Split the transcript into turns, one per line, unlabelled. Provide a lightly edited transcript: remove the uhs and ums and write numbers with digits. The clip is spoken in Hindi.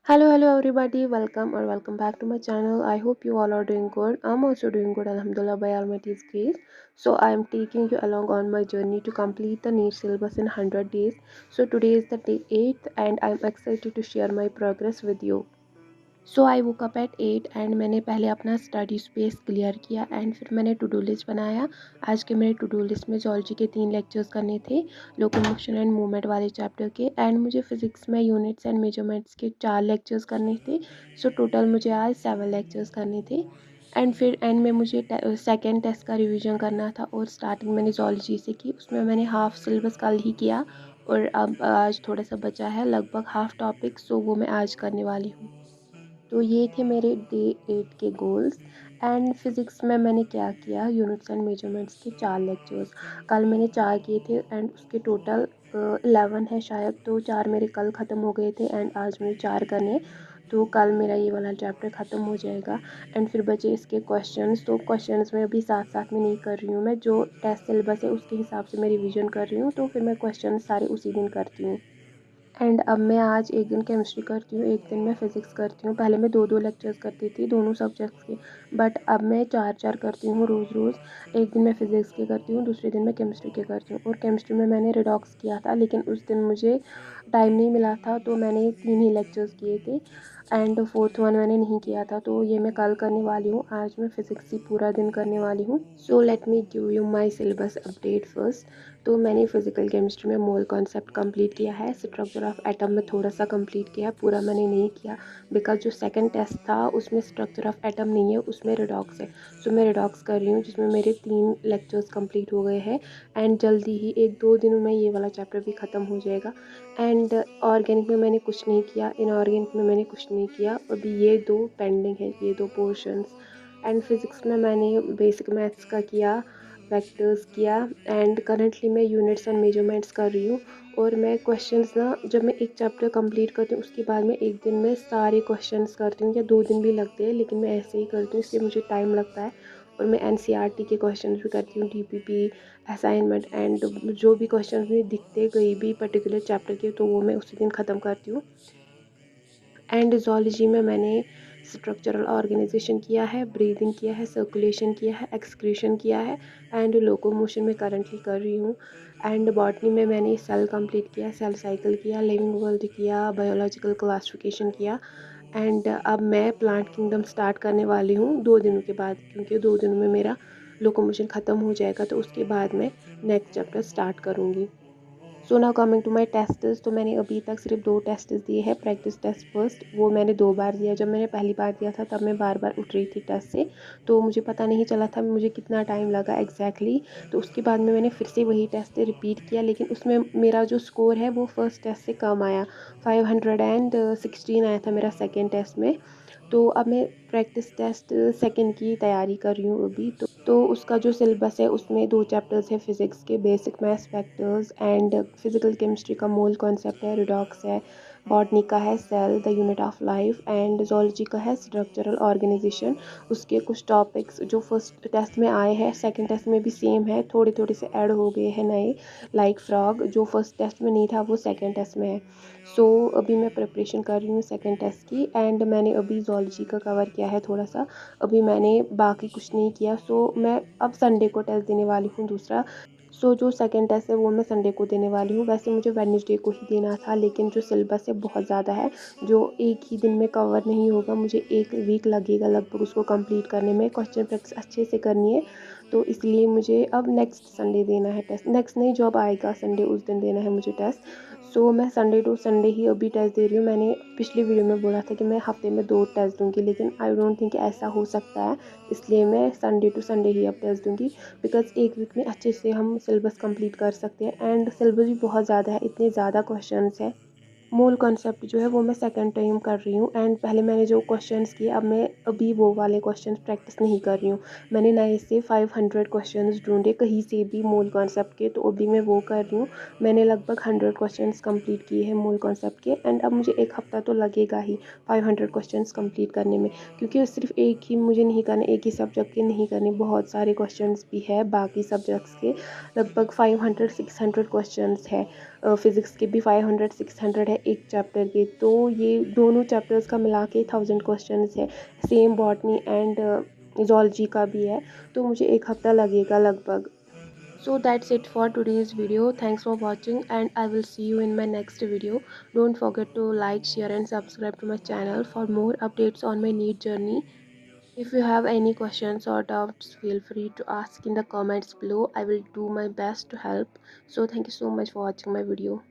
Hello everybody. Welcome back to my channel. I hope you all are doing good. I'm also doing good, Alhamdulillah, by Almighty's grace. So I am taking you along on my journey to complete the NEET syllabus in 100 days. So today is the day 8th, and I'm excited to share my progress with you. So I woke up at 8 and मैंने पहले अपना स्टडी स्पेस क्लियर किया एंड फिर मैंने टू डू लिस्ट बनाया। आज के मेरे टू डू लिस्ट में जोलॉजी के 3 लेक्चर्स करने थे, लोकोमोशन एंड मूवमेंट वाले चैप्टर के, एंड मुझे फिजिक्स में यूनिट्स एंड मेजरमेंट्स के 4 लेक्चर्स करने थे। सो टोटल मुझे आज 7 लेक्चर्स करने थे। एंड फिर एंड में मुझे सेकेंड टेस्ट का रिवीजन करना था, और स्टार्टिंग मैंने जोलॉजी से की, उसमें मैंने हाफ सिलेबस कल ही किया और अब आज थोड़ा सा बचा है, लगभग हाफ टॉपिक, सो वो मैं आज करने वाली हूँ। तो ये थे मेरे डे 8 के गोल्स। एंड फिज़िक्स में मैंने क्या किया, यूनिट्स एंड मेजरमेंट्स के 4 लेक्चर्स कल मैंने 4 किए थे, एंड उसके टोटल 11 है शायद, तो 4 मेरे कल ख़त्म हो गए थे एंड आज मुझे 4 करने। तो कल मेरा ये वाला चैप्टर ख़त्म हो जाएगा। एंड फिर बचे इसके क्वेश्चंस, तो क्वेश्चंस में अभी साथ साथ में नहीं कर रही हूँ मैं, जो टेस्ट सिलेबस है उसके हिसाब से मैं रिवीजन कर रही हूँ, तो फिर मैं क्वेश्चन सारे उसी दिन करती हूँ। एंड अब मैं आज एक दिन केमिस्ट्री करती हूँ, एक दिन मैं फ़िज़िक्स करती हूँ। पहले मैं दो दो लेक्चर्स करती थी दोनों सब्जेक्ट्स के, बट अब मैं चार चार करती हूँ रोज़ रोज़। एक दिन मैं फ़िज़िक्स के करती हूँ, दूसरे दिन मैं केमिस्ट्री के करती हूँ। और केमिस्ट्री में मैंने रिडॉक्स किया था, लेकिन उस दिन मुझे टाइम नहीं मिला था, तो मैंने 3 ही लेक्चर्स किए थे एंड फोर्थ वन मैंने नहीं किया था, तो ये मैं कल करने वाली हूँ। आज मैं फ़िज़िक्स ही पूरा दिन करने वाली हूँ। So let me give you my syllabus update first. तो मैंने फिजिकल केमिस्ट्री में मोल कॉन्सेप्ट कंप्लीट किया है, स्ट्रक्चर ऑफ एटम में थोड़ा सा कंप्लीट किया है, पूरा मैंने नहीं किया, बिकॉज जो सेकंड टेस्ट था उसमें स्ट्रक्चर ऑफ एटम नहीं है, उसमें रिडॉक्स है। सो मैं रिडॉक्स कर रही हूँ, जिसमें मेरे 3 लेक्चर्स कंप्लीट हो गए हैं एंड जल्दी ही 1-2 दिनों में ये वाला चैप्टर भी ख़त्म हो जाएगा। एंड ऑर्गेनिक में मैंने कुछ नहीं किया, इनऑर्गेनिक में मैंने कुछ नहीं किया, अभी ये 2 पेंडिंग है, ये 2 पोर्शंस। एंड फिज़िक्स में मैंने बेसिक मैथ्स का किया, वेक्टर्स किया, एंड करंटली मैं यूनिट्स एंड मेजरमेंट्स कर रही हूँ। और मैं क्वेश्चंस ना, जब मैं एक चैप्टर कंप्लीट करती हूँ उसके बाद मैं एक दिन में सारे क्वेश्चंस करती हूँ, या 2 दिन भी लगते हैं, लेकिन मैं ऐसे ही करती हूँ, इसलिए मुझे टाइम लगता है। और मैं एनसीईआरटी के क्वेश्चंस भी करती हूँ, डीपीपी असाइनमेंट, एंड जो भी क्वेश्चन मुझे दिखते कोई भी पर्टिकुलर चैप्टर के, तो वो मैं उसी दिन ख़त्म करती हूँ। एंड ज़ूलॉजी में मैंने स्ट्रक्चरल ऑर्गेनाइजेशन किया है, ब्रीदिंग किया है, सर्कुलेशन किया है, एक्सक्रीशन किया है, एंड लोकोमोशन में करंटली कर रही हूँ। एंड बॉटनी में मैंने सेल कंप्लीट किया, सेल साइकिल किया, लिविंग वर्ल्ड किया, बायोलॉजिकल क्लासिफिकेशन किया। एंड अब मैं प्लांट किंगडम स्टार्ट करने वाली हूँ 2 दिनों के बाद, क्योंकि 2 दिनों में मेरा लोकोमोशन ख़त्म हो जाएगा, तो उसके बाद मैं नेक्स्ट चैप्टर स्टार्ट करूँगी। So now coming to my tests, तो मैंने अभी तक सिर्फ 2 टेस्ट्स दिए हैं। प्रैक्टिस टेस्ट फर्स्ट, वो मैंने 2 बार दिया, जब मैंने पहली बार दिया था तब मैं बार बार उठ रही थी टेस्ट से, तो मुझे पता नहीं चला था मुझे कितना टाइम लगा एग्जैक्टली। तो उसके बाद में मैंने फिर से वही टेस्ट रिपीट किया, लेकिन उसमें मेरा जो स्कोर है वो फर्स्ट टेस्ट से कम आया, 516 आया था मेरा सेकेंड टेस्ट में। तो अब मैं प्रैक्टिस टेस्ट सेकंड की तैयारी कर रही हूँ अभी। तो उसका जो सिलेबस है उसमें 2 चैप्टर्स है, फिजिक्स के basic maths factors, and physical chemistry का मोल कॉन्सेप्ट है, रिडॉक्स है, बॉटनी का है cell the unit of life, and zoology का है स्ट्रक्चरल ऑर्गेनाइजेशन। उसके कुछ टॉपिक्स जो फर्स्ट टेस्ट में आए हैं सेकंड टेस्ट में भी सेम है, थोड़े थोड़े से ऐड हो गए हैं नए, लाइक फ्रॉग जो फर्स्ट टेस्ट में नहीं था वो सेकंड टेस्ट में है। सो अभी मैं प्रिपरेशन कर रही हूँ सेकंड टेस्ट की, एंड मैंने अभी जोलॉजी का कवर किया है थोड़ा सा, अभी मैंने बाकी कुछ नहीं किया। सो मैं अब संडे को टेस्ट देने वाली हूँ दूसरा। सो जो सेकंड टेस्ट है वो मैं संडे को देने वाली हूँ, वैसे मुझे वेडनेसडे को ही देना था, लेकिन जो सिलेबस है बहुत ज़्यादा है, जो एक ही दिन में कवर नहीं होगा, मुझे 1 वीक लगेगा लगभग उसको कंप्लीट करने में, क्वेश्चन प्रैक्टिस अच्छे से करनी है। तो इसलिए मुझे अब नेक्स्ट संडे देना है टेस्ट, नेक्स्ट नहीं जॉब आएगा संडे उस दिन देना है मुझे टेस्ट। सो मैं संडे टू संडे ही अभी टेस्ट दे रही हूँ। मैंने पिछली वीडियो में बोला था कि मैं हफ्ते में 2 टेस्ट दूँगी, लेकिन आई डोंट थिंक ऐसा हो सकता है, इसलिए मैं संडे टू संडे ही अब टेस्ट दूँगी, बिकॉज़ 1 वीक में अच्छे से हम सिलेबस कंप्लीट कर सकते हैं, एंड सिलेबस भी बहुत ज़्यादा है, इतने ज़्यादा क्वेश्चंस हैं। मूल कॉन्सेप्ट जो है वो मैं सेकंड टाइम कर रही हूँ, एंड पहले मैंने जो क्वेश्चंस किए अब मैं अभी वो वाले क्वेश्चंस प्रैक्टिस नहीं कर रही हूँ। मैंने नए से 500 क्वेश्चंस ढूंढे कहीं से भी मूल कॉन्सेप्ट के, तो अभी मैं वो कर रही हूँ। मैंने लगभग 100 क्वेश्चंस कंप्लीट किए हैं मूल कॉन्सेप्ट के, एंड अब मुझे 1 हफ्ता तो लगेगा ही 500 क्वेश्चंस कंप्लीट करने में, क्योंकि सिर्फ एक ही मुझे नहीं करने, एक ही सब्जेक्ट के नहीं करने, बहुत सारे क्वेश्चंस भी है बाकी सब्जेक्ट्स के, लगभग 500-600 क्वेश्चंस है। फिज़िक्स के भी 500 600 है एक चैप्टर के, तो ये दोनों चैप्टर्स का मिला के 1000 क्वेश्चन है। सेम बॉटनी एंड zoology का भी है, तो मुझे एक हफ्ता लगेगा लगभग। So that's it for today's video. Thanks for watching and I will see you in my next video. Don't forget to like, share and subscribe to my channel for more updates on my NEET journey. If you have any questions or doubts, feel free to ask in the comments below. I will do my best to help. So thank you so much for watching my video.